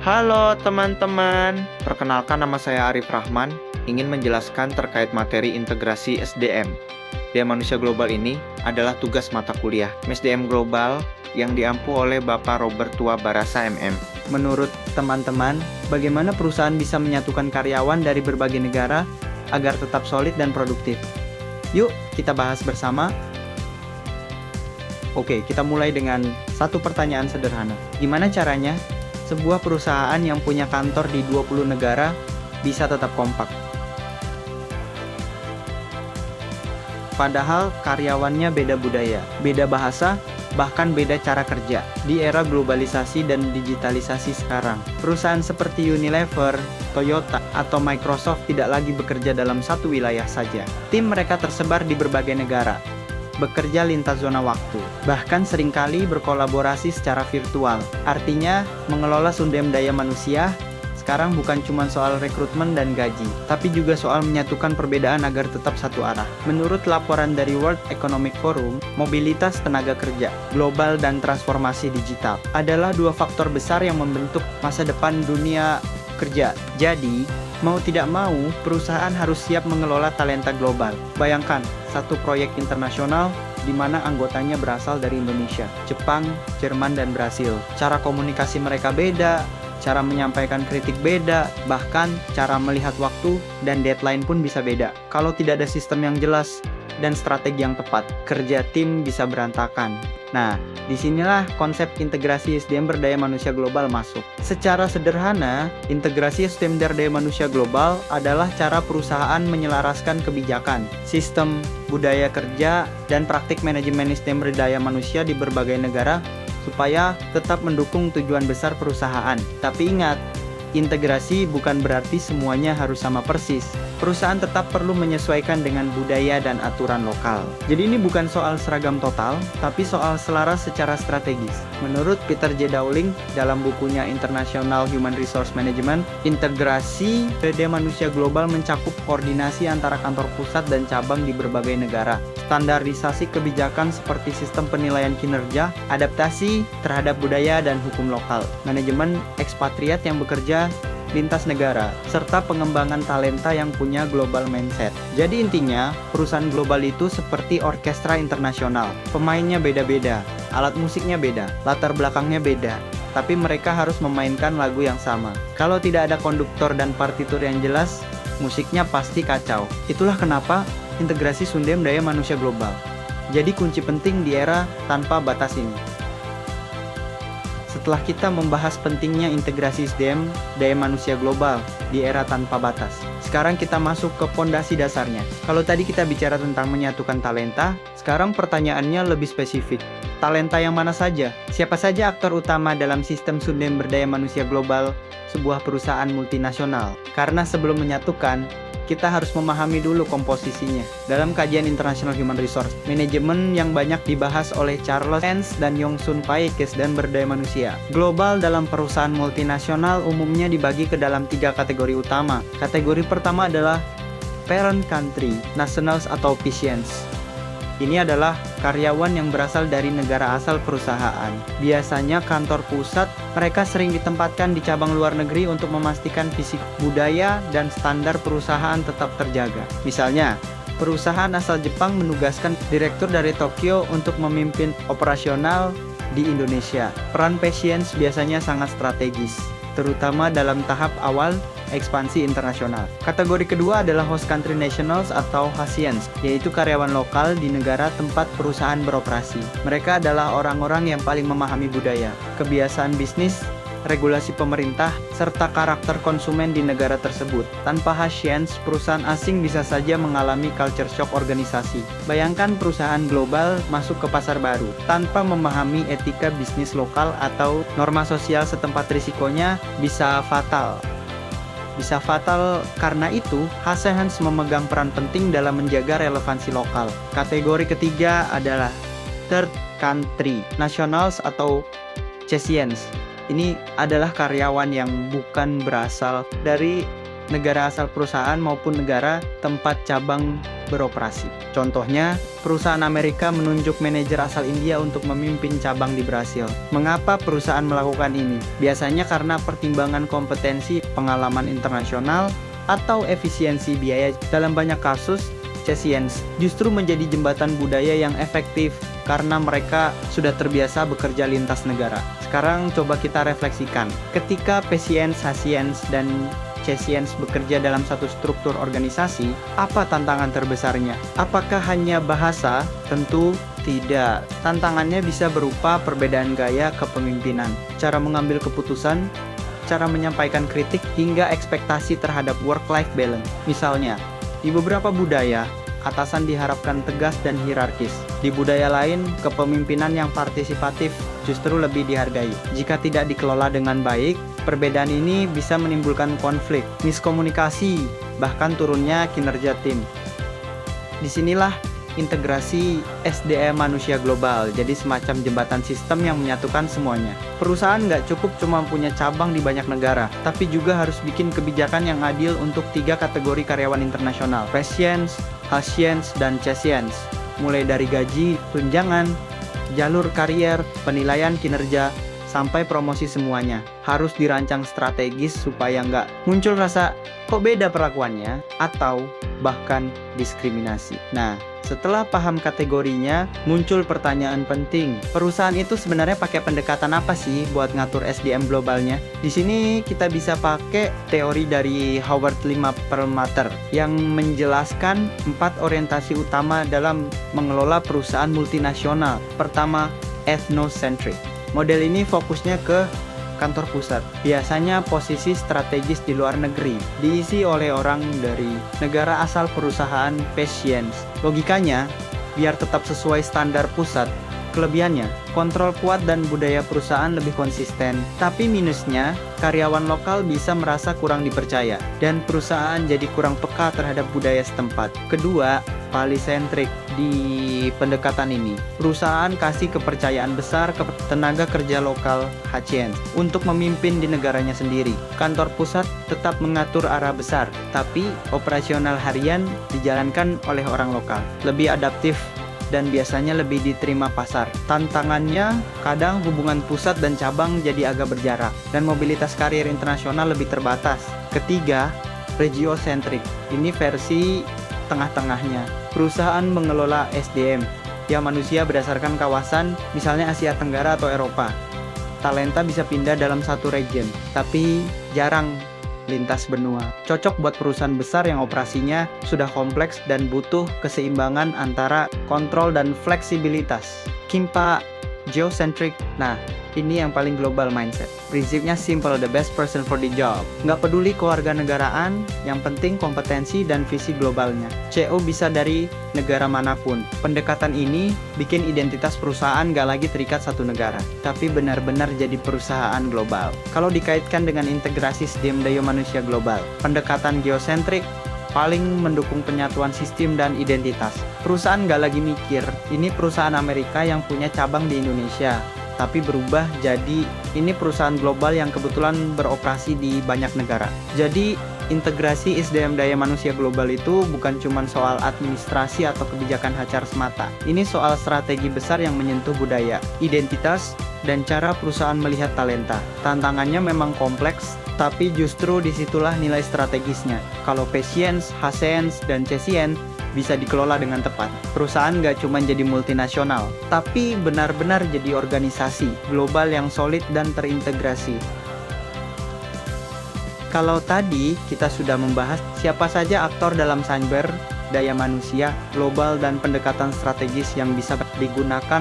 Halo teman-teman, perkenalkan nama saya Arif Rahman, ingin menjelaskan terkait materi integrasi SDM. Daya Manusia Global ini adalah tugas mata kuliah SDM Global yang diampu oleh Bapak Robert Tua Barasa MM. Menurut teman-teman, bagaimana perusahaan bisa menyatukan karyawan dari berbagai negara agar tetap solid dan produktif? Yuk, kita bahas bersama. Oke, kita mulai dengan satu pertanyaan sederhana. Gimana caranya sebuah perusahaan yang punya kantor di 20 negara bisa tetap kompak? Padahal karyawannya beda budaya, beda bahasa, bahkan beda cara kerja. Di era globalisasi dan digitalisasi sekarang, perusahaan seperti Unilever, Toyota, atau Microsoft tidak lagi bekerja dalam satu wilayah saja. Tim mereka tersebar di berbagai negara, bekerja lintas zona waktu, bahkan seringkali berkolaborasi secara virtual. Artinya, mengelola sumber daya manusia sekarang bukan cuma soal rekrutmen dan gaji, tapi juga soal menyatukan perbedaan agar tetap satu arah. Menurut laporan dari World Economic Forum, mobilitas tenaga kerja global dan transformasi digital adalah dua faktor besar yang membentuk masa depan dunia kerja. Jadi, mau tidak mau, perusahaan harus siap mengelola talenta global. Bayangkan, satu proyek internasional di mana anggotanya berasal dari Indonesia, Jepang, Jerman, dan Brasil. Cara komunikasi mereka beda, cara menyampaikan kritik beda, bahkan cara melihat waktu dan deadline pun bisa beda. Kalau tidak ada sistem yang jelas dan strategi yang tepat, kerja tim bisa berantakan. Nah, disinilah konsep integrasi SDM berdaya manusia global masuk. Secara sederhana, integrasi SDM berdaya manusia global adalah cara perusahaan menyelaraskan kebijakan, sistem, budaya kerja, dan praktik manajemen SDM berdaya manusia di berbagai negara supaya tetap mendukung tujuan besar perusahaan. Tapi ingat, integrasi bukan berarti semuanya harus sama persis. Perusahaan tetap perlu menyesuaikan dengan budaya dan aturan lokal. Jadi ini bukan soal seragam total, tapi soal selaras secara strategis. Menurut Peter J. Dowling dalam bukunya International Human Resource Management, integrasi daya manusia global mencakup koordinasi antara kantor pusat dan cabang di berbagai negara, standarisasi kebijakan seperti sistem penilaian kinerja, adaptasi terhadap budaya dan hukum lokal, manajemen ekspatriat yang bekerja lintas negara, serta pengembangan talenta yang punya global mindset. Jadi intinya, perusahaan global itu seperti orkestra internasional. Pemainnya beda-beda, alat musiknya beda, latar belakangnya beda, tapi mereka harus memainkan lagu yang sama. Kalau tidak ada konduktor dan partitur yang jelas, musiknya pasti kacau. Itulah kenapa integrasi sumber daya manusia global jadi kunci penting di era tanpa batas ini. Setelah kita membahas pentingnya integrasi SDM daya manusia global di era tanpa batas, sekarang kita masuk ke pondasi dasarnya. Kalau tadi kita bicara tentang menyatukan talenta, sekarang pertanyaannya lebih spesifik. Talenta yang mana saja? Siapa saja aktor utama dalam sistem sumber daya manusia global sebuah perusahaan multinasional? Karena sebelum menyatukan, kita harus memahami dulu komposisinya. Dalam kajian International Human Resource Management yang banyak dibahas oleh Charles Hens dan Yong-Sun Pai, dan berdaya manusia global dalam perusahaan multinasional umumnya dibagi ke dalam 3 kategori utama. Kategori pertama adalah parent country, nationals atau PCNs. Ini adalah karyawan yang berasal dari negara asal perusahaan. Biasanya kantor pusat, mereka sering ditempatkan di cabang luar negeri untuk memastikan fisik, budaya, dan standar perusahaan tetap terjaga. Misalnya, perusahaan asal Jepang menugaskan direktur dari Tokyo untuk memimpin operasional di Indonesia. Peran PCNs biasanya sangat strategis, terutama dalam tahap awal ekspansi internasional. Kategori kedua adalah host country nationals atau HCNs, yaitu karyawan lokal di negara tempat perusahaan beroperasi. Mereka adalah orang-orang yang paling memahami budaya, kebiasaan bisnis, regulasi pemerintah, serta karakter konsumen di negara tersebut. Tanpa HCNs, perusahaan asing bisa saja mengalami culture shock organisasi. Bayangkan perusahaan global masuk ke pasar baru tanpa memahami etika bisnis lokal atau norma sosial setempat, risikonya bisa fatal. Karena itu, HCNs memegang peran penting dalam menjaga relevansi lokal. Kategori ketiga adalah third country nationals atau CCNs. Ini adalah karyawan yang bukan berasal dari negara asal perusahaan maupun negara tempat cabang beroperasi. Contohnya, perusahaan Amerika menunjuk manajer asal India untuk memimpin cabang di Brasil. Mengapa perusahaan melakukan ini? Biasanya karena pertimbangan kompetensi, pengalaman internasional, atau efisiensi biaya. Dalam banyak kasus, Chessians justru menjadi jembatan budaya yang efektif karena mereka sudah terbiasa bekerja lintas negara. Sekarang coba kita refleksikan. Ketika Patience, Hasiens, dan Chessians bekerja dalam satu struktur organisasi, apa tantangan terbesarnya? Apakah hanya bahasa? Tentu tidak. Tantangannya bisa berupa perbedaan gaya kepemimpinan, cara mengambil keputusan, cara menyampaikan kritik, hingga ekspektasi terhadap work-life balance. Misalnya, di beberapa budaya, atasan diharapkan tegas dan hierarkis. Di budaya lain, kepemimpinan yang partisipatif justru lebih dihargai. Jika tidak dikelola dengan baik, perbedaan ini bisa menimbulkan konflik, miskomunikasi, bahkan turunnya kinerja tim. Disinilah integrasi SDM manusia global, jadi semacam jembatan sistem yang menyatukan semuanya. Perusahaan nggak cukup cuma punya cabang di banyak negara, tapi juga harus bikin kebijakan yang adil untuk 3 kategori karyawan internasional: Patience, Hasiens, dan Chessians. Mulai dari gaji, tunjangan, jalur karier, penilaian kinerja, sampai promosi, semuanya harus dirancang strategis supaya nggak muncul rasa kok beda perlakuannya atau bahkan diskriminasi. Nah, setelah paham kategorinya, muncul pertanyaan penting. Perusahaan itu sebenarnya pakai pendekatan apa sih buat ngatur SDM globalnya? Di sini kita bisa pakai teori dari Howard Lima Perlmutter yang menjelaskan 4 orientasi utama dalam mengelola perusahaan multinasional. Pertama, ethnocentric. Model ini fokusnya ke kantor pusat, biasanya posisi strategis di luar negeri, diisi oleh orang dari negara asal perusahaan Patience. Logikanya, biar tetap sesuai standar pusat. Kelebihannya, kontrol kuat dan budaya perusahaan lebih konsisten. Tapi minusnya, karyawan lokal bisa merasa kurang dipercaya, dan perusahaan jadi kurang peka terhadap budaya setempat. Kedua, polycentric. Di pendekatan ini, perusahaan kasih kepercayaan besar ke tenaga kerja lokal Hasiens untuk memimpin di negaranya sendiri. Kantor pusat tetap mengatur arah besar, tapi operasional harian dijalankan oleh orang lokal. Lebih adaptif dan biasanya lebih diterima pasar. Tantangannya, kadang hubungan pusat dan cabang jadi agak berjarak, dan mobilitas karir internasional lebih terbatas. Ketiga, regiocentric. Ini versi tengah-tengahnya. Perusahaan mengelola SDM, ya manusia berdasarkan kawasan, misalnya Asia Tenggara atau Eropa. Talenta bisa pindah dalam satu region, tapi jarang lintas benua. Cocok buat perusahaan besar yang operasinya sudah kompleks dan butuh keseimbangan antara kontrol dan fleksibilitas. Kimpa geocentric. Nah, ini yang paling global mindset. Prinsipnya simple, the best person for the job. Nggak peduli kewarganegaraan, yang penting kompetensi dan visi globalnya. CO bisa dari negara manapun. Pendekatan ini bikin identitas perusahaan nggak lagi terikat satu negara, tapi benar-benar jadi perusahaan global. Kalau dikaitkan dengan integrasi SDM daya manusia global, pendekatan geosentrik paling mendukung penyatuan sistem dan identitas. Perusahaan nggak lagi mikir, ini perusahaan Amerika yang punya cabang di Indonesia, tapi berubah jadi ini perusahaan global yang kebetulan beroperasi di banyak negara. Jadi integrasi SDM daya manusia global itu bukan cuma soal administrasi atau kebijakan HR semata. Ini soal strategi besar yang menyentuh budaya, identitas, dan cara perusahaan melihat talenta. Tantangannya memang kompleks, tapi justru disitulah nilai strategisnya. Kalau Patience, Hasiens, dan Chessiens bisa dikelola dengan tepat, perusahaan nggak cuma jadi multinasional, tapi benar-benar jadi organisasi global yang solid dan terintegrasi. Kalau tadi kita sudah membahas siapa saja aktor dalam cyber, daya manusia, global, dan pendekatan strategis yang bisa digunakan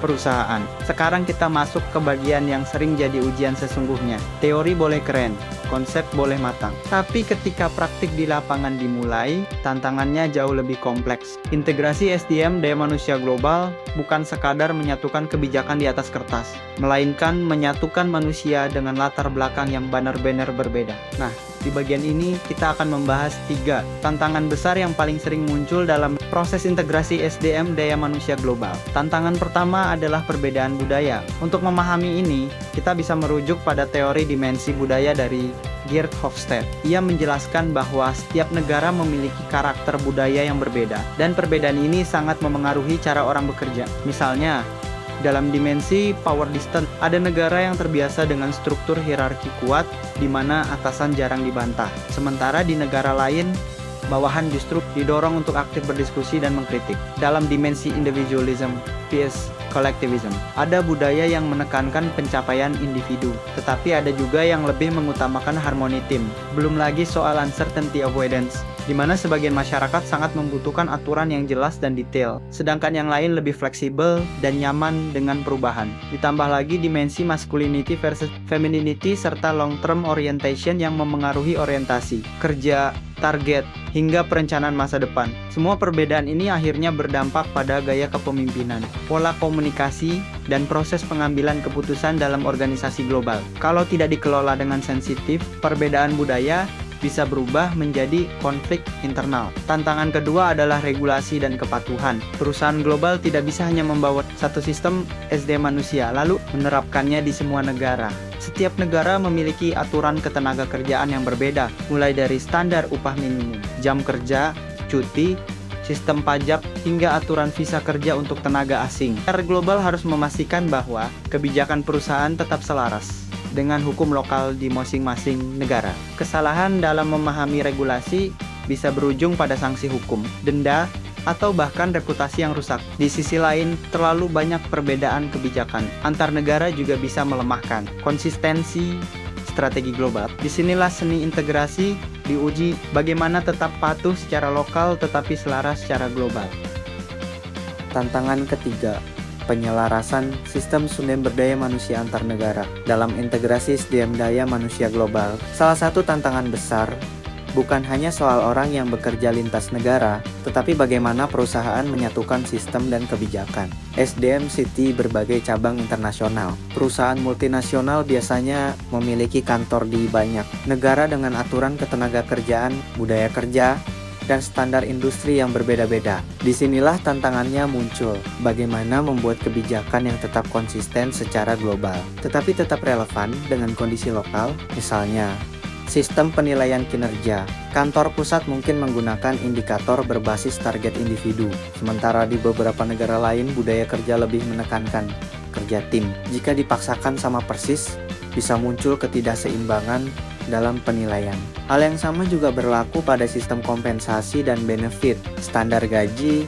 perusahaan. Sekarang kita masuk ke bagian yang sering jadi ujian sesungguhnya. Teori boleh keren, konsep boleh matang, tapi ketika praktik di lapangan dimulai, tantangannya jauh lebih kompleks. Integrasi SDM daya manusia global bukan sekadar menyatukan kebijakan di atas kertas, melainkan menyatukan manusia dengan latar belakang yang benar-benar berbeda. Nah, di bagian ini kita akan membahas 3 tantangan besar yang paling sering muncul dalam proses integrasi SDM daya manusia global. Tantangan pertama adalah perbedaan budaya. Untuk memahami ini, kita bisa merujuk pada teori dimensi budaya dari Geert Hofstede. Ia menjelaskan bahwa setiap negara memiliki karakter budaya yang berbeda, dan perbedaan ini sangat memengaruhi cara orang bekerja. Misalnya, dalam dimensi power distance, ada negara yang terbiasa dengan struktur hierarki kuat, di mana atasan jarang dibantah. Sementara di negara lain, bawahan justru didorong untuk aktif berdiskusi dan mengkritik. Dalam dimensi individualism vs collectivism, ada budaya yang menekankan pencapaian individu, tetapi ada juga yang lebih mengutamakan harmoni tim. Belum lagi soal uncertainty avoidance, di mana sebagian masyarakat sangat membutuhkan aturan yang jelas dan detail, sedangkan yang lain lebih fleksibel dan nyaman dengan perubahan. Ditambah lagi dimensi masculinity versus femininity serta long-term orientation yang memengaruhi orientasi, kerja, target, hingga perencanaan masa depan. Semua perbedaan ini akhirnya berdampak pada gaya kepemimpinan, pola komunikasi, dan proses pengambilan keputusan dalam organisasi global. Kalau tidak dikelola dengan sensitif, perbedaan budaya bisa berubah menjadi konflik internal. Tantangan kedua adalah regulasi dan kepatuhan. Perusahaan global tidak bisa hanya membawa satu sistem SDM manusia, lalu menerapkannya di semua negara. Setiap negara memiliki aturan ketenaga kerjaan yang berbeda, mulai dari standar upah minimum, jam kerja, cuti, sistem pajak, hingga aturan visa kerja untuk tenaga asing. Secara global harus memastikan bahwa kebijakan perusahaan tetap selaras dengan hukum lokal di masing-masing negara. Kesalahan dalam memahami regulasi bisa berujung pada sanksi hukum, denda, atau bahkan reputasi yang rusak. Di sisi lain, terlalu banyak perbedaan kebijakan antar negara juga bisa melemahkan konsistensi strategi global. Disinilah seni integrasi diuji, bagaimana tetap patuh secara lokal tetapi selaras secara global. Tantangan ketiga, penyelarasan sistem sumber daya manusia antar negara dalam integrasi SDM daya manusia global. Salah satu tantangan besar bukan hanya soal orang yang bekerja lintas negara, tetapi bagaimana perusahaan menyatukan sistem dan kebijakan. SDM City berbagai cabang internasional. Perusahaan multinasional biasanya memiliki kantor di banyak negara dengan aturan ketenaga kerjaan, budaya kerja, dan standar industri yang berbeda-beda. Disinilah tantangannya muncul, bagaimana membuat kebijakan yang tetap konsisten secara global, tetapi tetap relevan dengan kondisi lokal. Misalnya, sistem penilaian kinerja. Kantor pusat mungkin menggunakan indikator berbasis target individu, sementara di beberapa negara lain budaya kerja lebih menekankan kerja tim. Jika dipaksakan sama persis, bisa muncul ketidakseimbangan dalam penilaian. Hal yang sama juga berlaku pada sistem kompensasi dan benefit, standar gaji,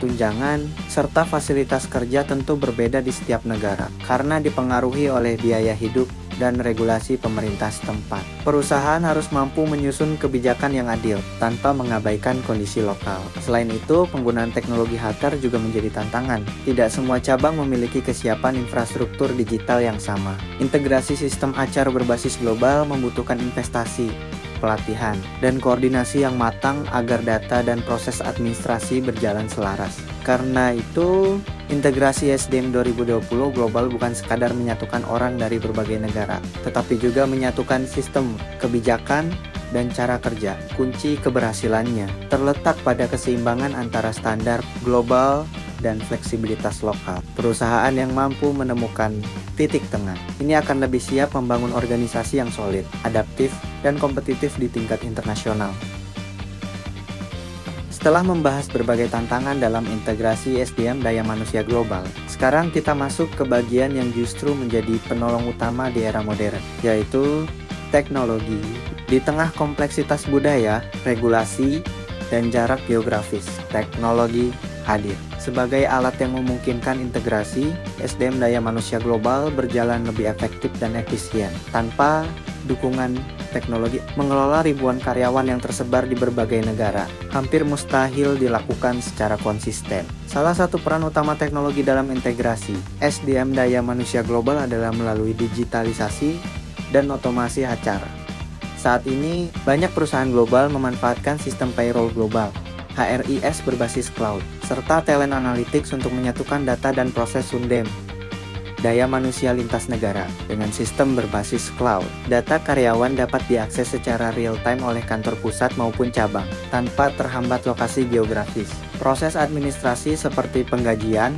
tunjangan, serta fasilitas kerja tentu berbeda di setiap negara, karena dipengaruhi oleh biaya hidup dan regulasi pemerintah setempat. Perusahaan harus mampu menyusun kebijakan yang adil, tanpa mengabaikan kondisi lokal. Selain itu, penggunaan teknologi HR juga menjadi tantangan. Tidak semua cabang memiliki kesiapan infrastruktur digital yang sama. Integrasi sistem HR berbasis global membutuhkan investasi, pelatihan, dan koordinasi yang matang agar data dan proses administrasi berjalan selaras. Karena itu, integrasi SDM 2020 global bukan sekadar menyatukan orang dari berbagai negara, tetapi juga menyatukan sistem, kebijakan, dan cara kerja. Kunci keberhasilannya terletak pada keseimbangan antara standar global dan fleksibilitas lokal. Perusahaan yang mampu menemukan titik tengah ini akan lebih siap membangun organisasi yang solid, adaptif, dan kompetitif di tingkat internasional. Setelah membahas berbagai tantangan dalam integrasi SDM daya manusia global, sekarang kita masuk ke bagian yang justru menjadi penolong utama di era modern, yaitu teknologi. Di tengah kompleksitas budaya, regulasi, dan jarak geografis, teknologi hadir sebagai alat yang memungkinkan integrasi SDM daya manusia global berjalan lebih efektif dan efisien. Tanpa dukungan teknologi, mengelola ribuan karyawan yang tersebar di berbagai negara hampir mustahil dilakukan secara konsisten. Salah satu peran utama teknologi dalam integrasi SDM daya manusia global adalah melalui digitalisasi dan otomasi HR. Saat ini, banyak perusahaan global memanfaatkan sistem payroll global, HRIS berbasis cloud, serta talent analytics untuk menyatukan data dan proses SUNDEM daya manusia lintas negara. Dengan sistem berbasis cloud, data karyawan dapat diakses secara real-time oleh kantor pusat maupun cabang, tanpa terhambat lokasi geografis. Proses administrasi seperti penggajian,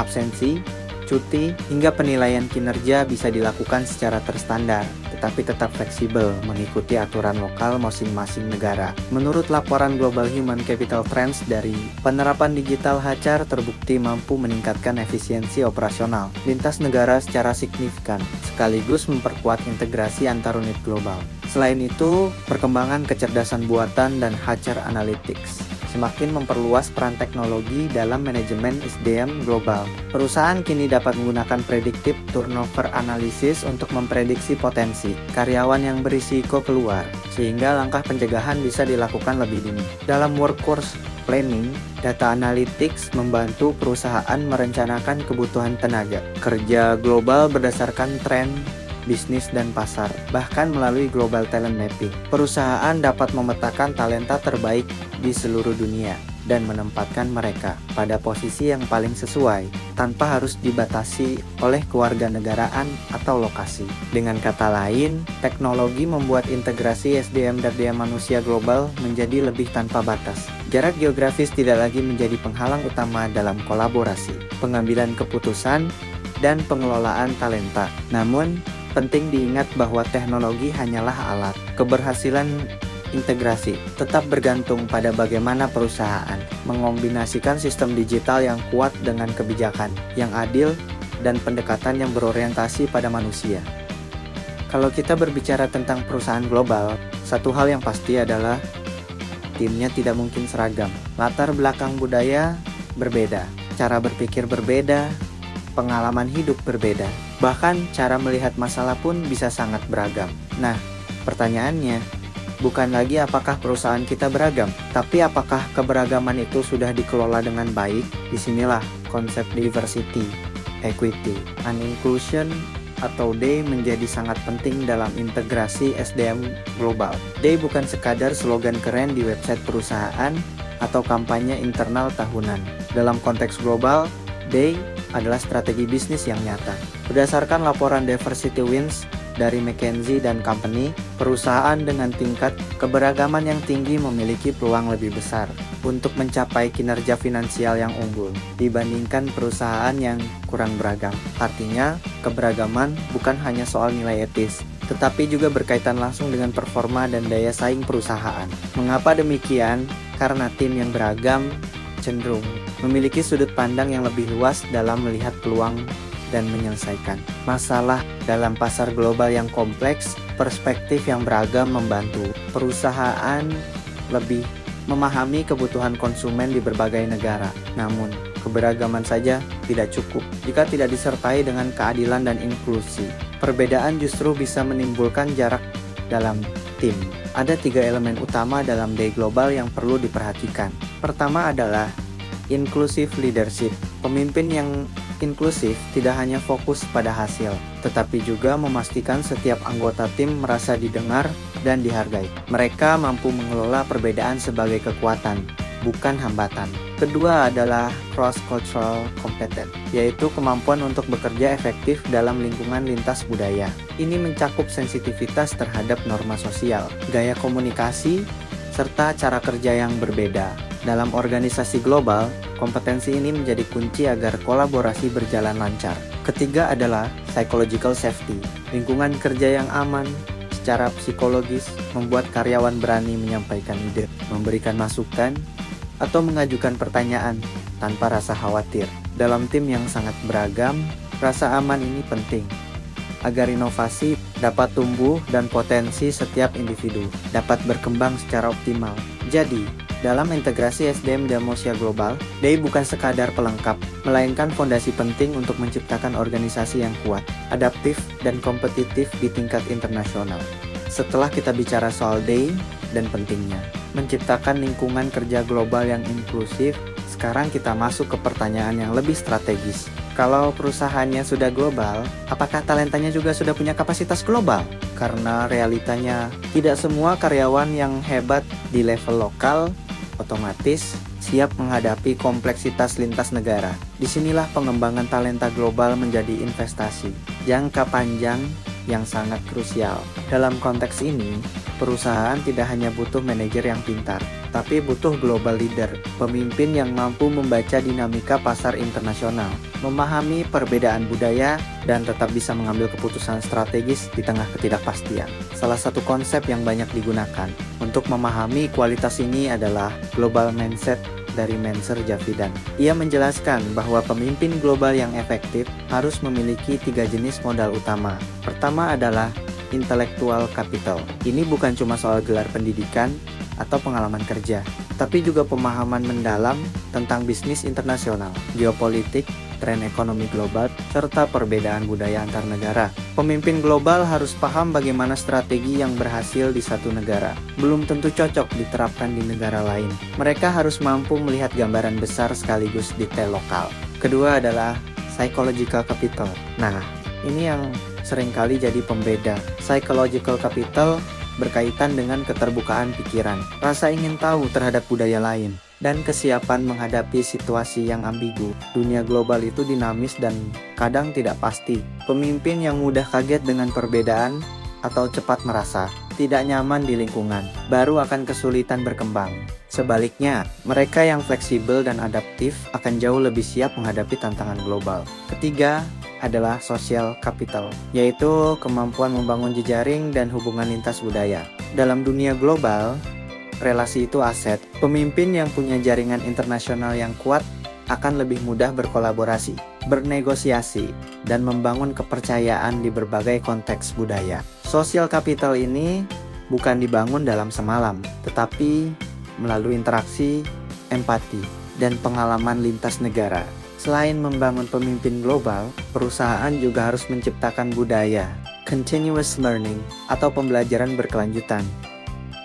absensi, cuti, hingga penilaian kinerja bisa dilakukan secara terstandar, tetapi tetap fleksibel mengikuti aturan lokal masing-masing negara. Menurut laporan Global Human Capital Trends dari penerapan digital HR terbukti mampu meningkatkan efisiensi operasional lintas negara secara signifikan, sekaligus memperkuat integrasi antar unit global. Selain itu, perkembangan kecerdasan buatan dan HR Analytics semakin memperluas peran teknologi dalam manajemen SDM global. Perusahaan kini dapat menggunakan predictive turnover analysis untuk memprediksi potensi karyawan yang berisiko keluar, sehingga langkah pencegahan bisa dilakukan lebih dini. Dalam workforce planning, data analytics membantu perusahaan merencanakan kebutuhan tenaga kerja global berdasarkan tren bisnis dan pasar. Bahkan melalui Global Talent Mapping, perusahaan dapat memetakan talenta terbaik di seluruh dunia dan menempatkan mereka pada posisi yang paling sesuai tanpa harus dibatasi oleh kewarganegaraan atau lokasi. Dengan kata lain, teknologi membuat integrasi SDM dan daya manusia global menjadi lebih tanpa batas. Jarak geografis tidak lagi menjadi penghalang utama dalam kolaborasi, pengambilan keputusan, dan pengelolaan talenta. Namun, penting diingat bahwa teknologi hanyalah alat. Keberhasilan integrasi tetap bergantung pada bagaimana perusahaan mengombinasikan sistem digital yang kuat dengan kebijakan yang adil dan pendekatan yang berorientasi pada manusia. Kalau kita berbicara tentang perusahaan global, satu hal yang pasti adalah timnya tidak mungkin seragam. Latar belakang budaya berbeda, cara berpikir berbeda, pengalaman hidup berbeda. Bahkan cara melihat masalah pun bisa sangat beragam. Nah, pertanyaannya bukan lagi apakah perusahaan kita beragam, tapi apakah keberagaman itu sudah dikelola dengan baik. Disinilah konsep diversity, equity, and inclusion atau DEI menjadi sangat penting dalam integrasi SDM global. DEI bukan sekadar slogan keren di website perusahaan atau kampanye internal tahunan. Dalam konteks global, DEI adalah strategi bisnis yang nyata. Berdasarkan laporan Diversity Wins dari McKinsey & Company, perusahaan dengan tingkat keberagaman yang tinggi memiliki peluang lebih besar untuk mencapai kinerja finansial yang unggul dibandingkan perusahaan yang kurang beragam. Artinya, keberagaman bukan hanya soal nilai etis, tetapi juga berkaitan langsung dengan performa dan daya saing perusahaan. Mengapa demikian? Karena tim yang beragam cenderung memiliki sudut pandang yang lebih luas dalam melihat peluang dan menyelesaikan masalah. Dalam pasar global yang kompleks, perspektif yang beragam membantu perusahaan lebih memahami kebutuhan konsumen di berbagai negara. Namun, keberagaman saja tidak cukup jika tidak disertai dengan keadilan dan inklusi. Perbedaan justru bisa menimbulkan jarak dalam tim. Ada 3 elemen utama dalam DEI global yang perlu diperhatikan. Pertama adalah inclusive leadership. Pemimpin yang inklusif tidak hanya fokus pada hasil, tetapi juga memastikan setiap anggota tim merasa didengar dan dihargai. Mereka mampu mengelola perbedaan sebagai kekuatan, bukan hambatan. Kedua adalah cross-cultural competence, yaitu kemampuan untuk bekerja efektif dalam lingkungan lintas budaya. Ini mencakup sensitivitas terhadap norma sosial, gaya komunikasi, serta cara kerja yang berbeda. Dalam organisasi global, kompetensi ini menjadi kunci agar kolaborasi berjalan lancar. Ketiga adalah psychological safety, lingkungan kerja yang aman secara psikologis membuat karyawan berani menyampaikan ide, memberikan masukan, atau mengajukan pertanyaan tanpa rasa khawatir. Dalam tim yang sangat beragam, rasa aman ini penting agar inovasi dapat tumbuh dan potensi setiap individu dapat berkembang secara optimal. Jadi, dalam integrasi SDM dan manusia global, DEI bukan sekadar pelengkap, melainkan fondasi penting untuk menciptakan organisasi yang kuat, adaptif, dan kompetitif di tingkat internasional. Setelah kita bicara soal DEI dan pentingnya menciptakan lingkungan kerja global yang inklusif, sekarang kita masuk ke pertanyaan yang lebih strategis. Kalau perusahaannya sudah global, apakah talentanya juga sudah punya kapasitas global? Karena realitanya, tidak semua karyawan yang hebat di level lokal otomatis siap menghadapi kompleksitas lintas negara. Disinilah pengembangan talenta global menjadi investasi jangka panjang yang sangat krusial. Dalam konteks ini, perusahaan tidak hanya butuh manajer yang pintar, tapi butuh global leader, pemimpin yang mampu membaca dinamika pasar internasional, memahami perbedaan budaya, dan tetap bisa mengambil keputusan strategis di tengah ketidakpastian. Salah satu konsep yang banyak digunakan untuk memahami kualitas ini adalah global mindset dari Menser Javidan. Ia menjelaskan bahwa pemimpin global yang efektif harus memiliki 3 jenis modal utama. Pertama adalah intellectual capital. Ini bukan cuma soal gelar pendidikan atau pengalaman kerja, tapi juga pemahaman mendalam tentang bisnis internasional, geopolitik, tren ekonomi global, serta perbedaan budaya antar negara. Pemimpin global harus paham bagaimana strategi yang berhasil di satu negara belum tentu cocok diterapkan di negara lain. Mereka harus mampu melihat gambaran besar sekaligus detail lokal. Kedua adalah psychological capital. Nah, ini yang seringkali jadi pembeda. Psychological capital berkaitan dengan keterbukaan pikiran, rasa ingin tahu terhadap budaya lain, dan kesiapan menghadapi situasi yang ambigu. Dunia global itu dinamis dan kadang tidak pasti. Pemimpin yang mudah kaget dengan perbedaan atau cepat merasa tidak nyaman di lingkungan baru akan kesulitan berkembang. Sebaliknya, mereka yang fleksibel dan adaptif akan jauh lebih siap menghadapi tantangan global. Ketiga adalah social capital, yaitu kemampuan membangun jejaring dan hubungan lintas budaya. Dalam dunia global, relasi itu aset. Pemimpin yang punya jaringan internasional yang kuat akan lebih mudah berkolaborasi, bernegosiasi, dan membangun kepercayaan di berbagai konteks budaya. Social capital ini bukan dibangun dalam semalam, tetapi melalui interaksi, empati, dan pengalaman lintas negara. Selain membangun pemimpin global, perusahaan juga harus menciptakan budaya, continuous learning, atau pembelajaran berkelanjutan.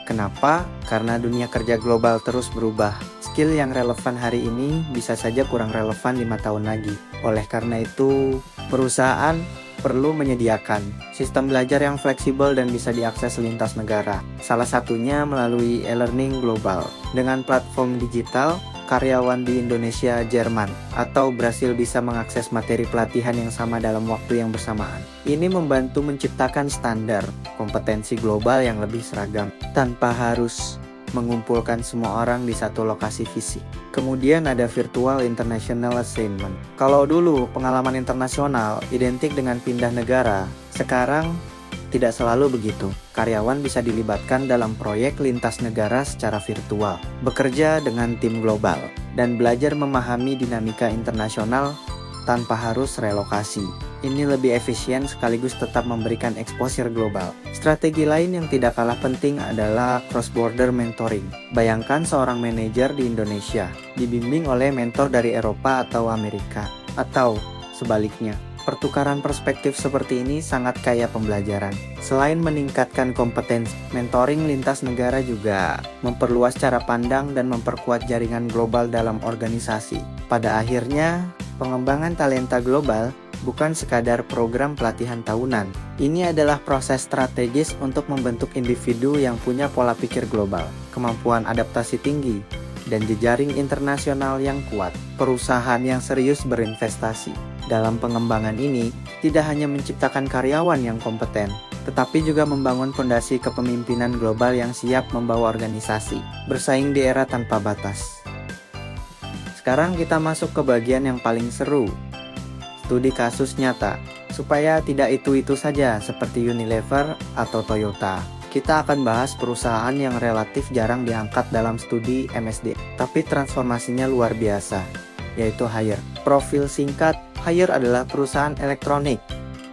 Kenapa? Karena dunia kerja global terus berubah. Skill yang relevan hari ini bisa saja kurang relevan 5 tahun lagi. Oleh karena itu, perusahaan perlu menyediakan sistem belajar yang fleksibel dan bisa diakses lintas negara. Salah satunya melalui e-learning global. Dengan platform digital, karyawan di Indonesia, Jerman, atau Brasil bisa mengakses materi pelatihan yang sama dalam waktu yang bersamaan. Ini membantu menciptakan standar kompetensi global yang lebih seragam, tanpa harus mengumpulkan semua orang di satu lokasi fisik. Kemudian ada virtual international assignment. Kalau dulu pengalaman internasional identik dengan pindah negara, sekarang tidak selalu begitu. Karyawan bisa dilibatkan dalam proyek lintas negara secara virtual, bekerja dengan tim global, dan belajar memahami dinamika internasional tanpa harus relokasi. Ini lebih efisien sekaligus tetap memberikan exposure global. Strategi lain yang tidak kalah penting adalah cross-border mentoring. Bayangkan seorang manajer di Indonesia dibimbing oleh mentor dari Eropa atau Amerika, atau sebaliknya. Pertukaran perspektif seperti ini sangat kaya pembelajaran. Selain meningkatkan kompetensi, mentoring lintas negara juga memperluas cara pandang dan memperkuat jaringan global dalam organisasi. Pada akhirnya, pengembangan talenta global bukan sekadar program pelatihan tahunan. Ini adalah proses strategis untuk membentuk individu yang punya pola pikir global, kemampuan adaptasi tinggi, dan jejaring internasional yang kuat. Perusahaan yang serius berinvestasi dalam pengembangan ini tidak hanya menciptakan karyawan yang kompeten, tetapi juga membangun fondasi kepemimpinan global yang siap membawa organisasi bersaing di era tanpa batas. Sekarang kita masuk ke bagian yang paling seru, studi kasus nyata, supaya tidak itu-itu saja seperti Unilever atau Toyota. Kita akan bahas perusahaan yang relatif jarang diangkat dalam studi MSD, tapi transformasinya luar biasa, yaitu Haier. Profil singkat, Haier adalah perusahaan elektronik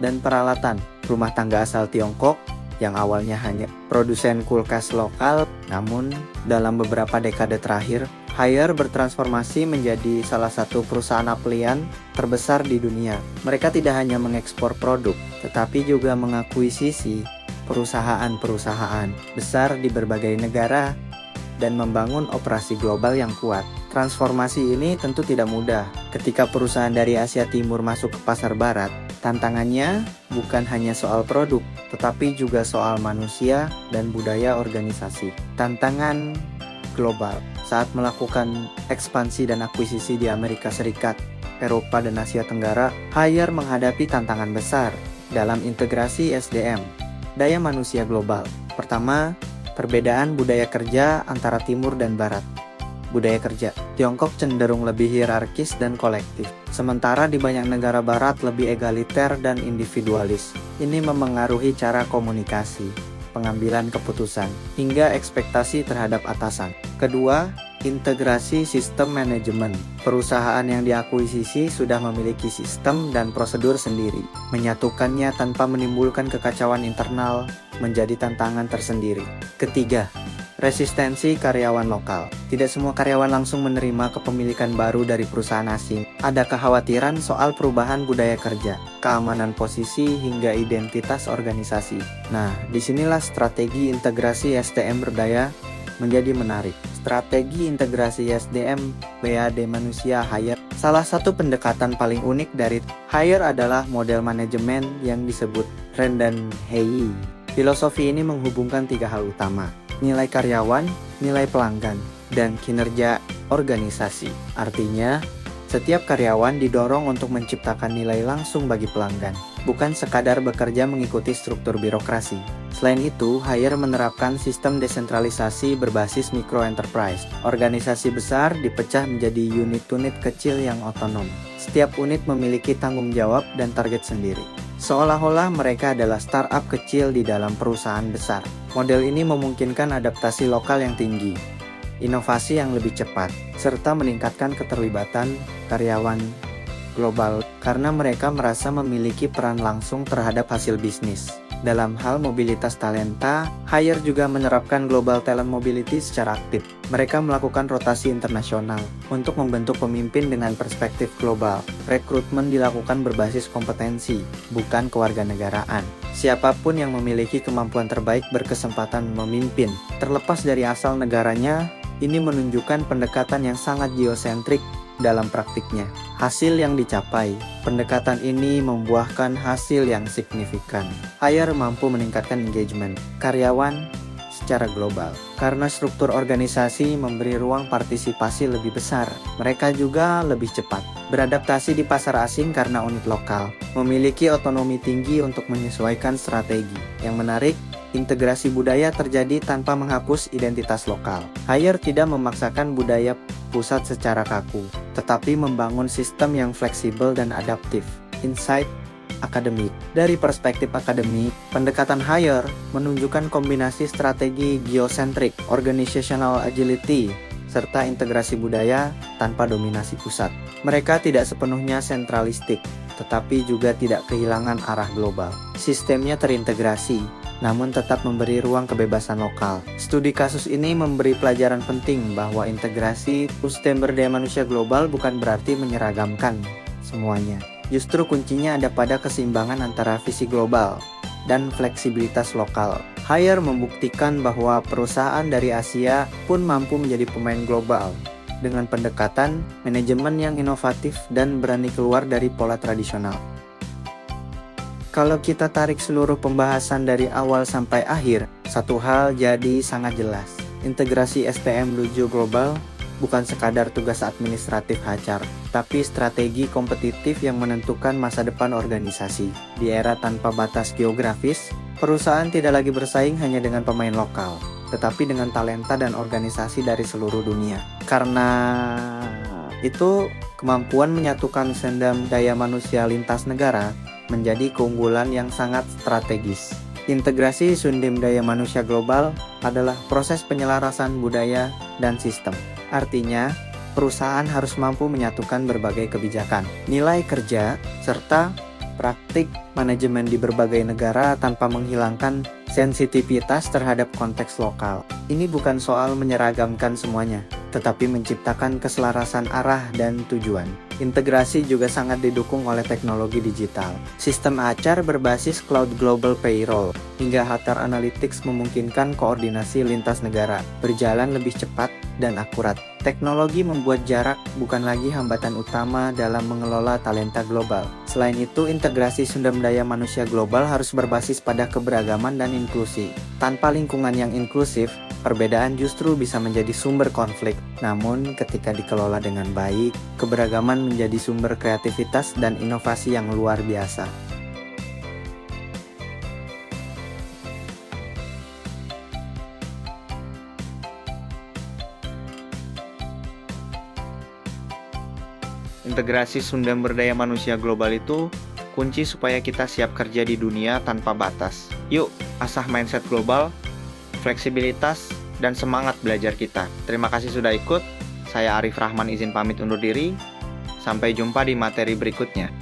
dan peralatan rumah tangga asal Tiongkok yang awalnya hanya produsen kulkas lokal, namun dalam beberapa dekade terakhir, Haier bertransformasi menjadi salah satu perusahaan applian terbesar di dunia. Mereka tidak hanya mengekspor produk, tetapi juga mengakuisisi perusahaan-perusahaan besar di berbagai negara dan membangun operasi global yang kuat. Transformasi ini tentu tidak mudah. Ketika perusahaan dari Asia Timur masuk ke pasar barat, tantangannya bukan hanya soal produk, tetapi juga soal manusia dan budaya organisasi. Tantangan global saat melakukan ekspansi dan akuisisi di Amerika Serikat, Eropa, dan Asia Tenggara, Haier menghadapi tantangan besar, dalam integrasi SDM. Daya manusia global. Pertama, perbedaan budaya kerja antara timur dan barat. Budaya kerja. Tiongkok cenderung lebih hierarkis dan kolektif, sementara di banyak negara barat lebih egaliter dan individualis. Ini memengaruhi cara komunikasi, pengambilan keputusan, hingga ekspektasi terhadap atasan. Kedua, integrasi sistem manajemen. Perusahaan yang diakuisisi sudah memiliki sistem dan prosedur sendiri. Menyatukannya tanpa menimbulkan kekacauan internal menjadi tantangan tersendiri. Ketiga, resistensi karyawan lokal. Tidak semua karyawan langsung menerima kepemilikan baru dari perusahaan asing. Ada kekhawatiran soal perubahan budaya kerja, keamanan posisi, hingga identitas organisasi. Nah, disinilah strategi integrasi SDM berdaya menjadi menarik. Strategi integrasi SDM BAD manusia Hire. Salah satu pendekatan paling unik dari Hire adalah model manajemen yang disebut Rendan-Hei. Filosofi ini menghubungkan tiga hal utama: nilai karyawan, nilai pelanggan, dan kinerja organisasi. Artinya, setiap karyawan didorong untuk menciptakan nilai langsung bagi pelanggan, bukan sekadar bekerja mengikuti struktur birokrasi. Selain itu, Hire menerapkan sistem desentralisasi berbasis micro enterprise. Organisasi besar dipecah menjadi unit-unit kecil yang otonom. Setiap unit memiliki tanggung jawab dan target sendiri, seolah-olah mereka adalah startup kecil di dalam perusahaan besar. Model ini memungkinkan adaptasi lokal yang tinggi, inovasi yang lebih cepat, serta meningkatkan keterlibatan karyawan global karena mereka merasa memiliki peran langsung terhadap hasil bisnis. Dalam hal mobilitas talenta, Hire juga menerapkan Global Talent Mobility secara aktif. Mereka melakukan rotasi internasional untuk membentuk pemimpin dengan perspektif global. Rekrutmen dilakukan berbasis kompetensi, bukan kewarganegaraan. Siapapun yang memiliki kemampuan terbaik berkesempatan memimpin, terlepas dari asal negaranya. Ini menunjukkan pendekatan yang sangat geosentrik dalam praktiknya. Hasil yang dicapai, pendekatan ini membuahkan hasil yang signifikan. Hire mampu meningkatkan engagement karyawan secara global. Karena struktur organisasi memberi ruang partisipasi lebih besar, mereka juga lebih cepat beradaptasi di pasar asing karena unit lokal memiliki otonomi tinggi untuk menyesuaikan strategi. Yang menarik, integrasi budaya terjadi tanpa menghapus identitas lokal. Hire tidak memaksakan budaya pusat secara kaku, tetapi membangun sistem yang fleksibel dan adaptif. Insight akademik. Dari perspektif akademik, pendekatan Hire menunjukkan kombinasi strategi geosentrik, organizational agility, serta integrasi budaya tanpa dominasi pusat. Mereka tidak sepenuhnya sentralistik, tetapi juga tidak kehilangan arah global. Sistemnya terintegrasi, namun tetap memberi ruang kebebasan lokal. Studi kasus ini memberi pelajaran penting bahwa integrasi sistem berdaya manusia global bukan berarti menyeragamkan semuanya. Justru kuncinya ada pada keseimbangan antara visi global dan fleksibilitas lokal. Hire membuktikan bahwa perusahaan dari Asia pun mampu menjadi pemain global dengan pendekatan manajemen yang inovatif dan berani keluar dari pola tradisional. Kalau kita tarik seluruh pembahasan dari awal sampai akhir, satu hal jadi sangat jelas. Integrasi STM menuju global bukan sekadar tugas administratif hajar, tapi strategi kompetitif yang menentukan masa depan organisasi. Di era tanpa batas geografis, perusahaan tidak lagi bersaing hanya dengan pemain lokal, tetapi dengan talenta dan organisasi dari seluruh dunia. Karena itu, kemampuan menyatukan sumber daya manusia lintas negara menjadi keunggulan yang sangat strategis. Integrasi sumber daya manusia global adalah proses penyelarasan budaya dan sistem. Artinya, perusahaan harus mampu menyatukan berbagai kebijakan, nilai kerja, serta praktik manajemen di berbagai negara tanpa menghilangkan sensitivitas terhadap konteks lokal. Ini bukan soal menyeragamkan semuanya, tetapi menciptakan keselarasan arah dan tujuan. Integrasi juga sangat didukung oleh teknologi digital. Sistem HR berbasis Cloud Global Payroll hingga HR Analytics memungkinkan koordinasi lintas negara berjalan lebih cepat dan akurat. Teknologi membuat jarak bukan lagi hambatan utama dalam mengelola talenta global. Selain itu, integrasi sumber daya manusia global harus berbasis pada keberagaman dan inklusi. Tanpa lingkungan yang inklusif, perbedaan justru bisa menjadi sumber konflik. Namun, ketika dikelola dengan baik, keberagaman menjadi sumber kreativitas dan inovasi yang luar biasa. Integrasi sumber daya manusia global itu kunci supaya kita siap kerja di dunia tanpa batas. Yuk, asah mindset global, fleksibilitas, dan semangat belajar kita. Terima kasih sudah ikut. Saya Arif Rahman izin pamit undur diri. Sampai jumpa di materi berikutnya.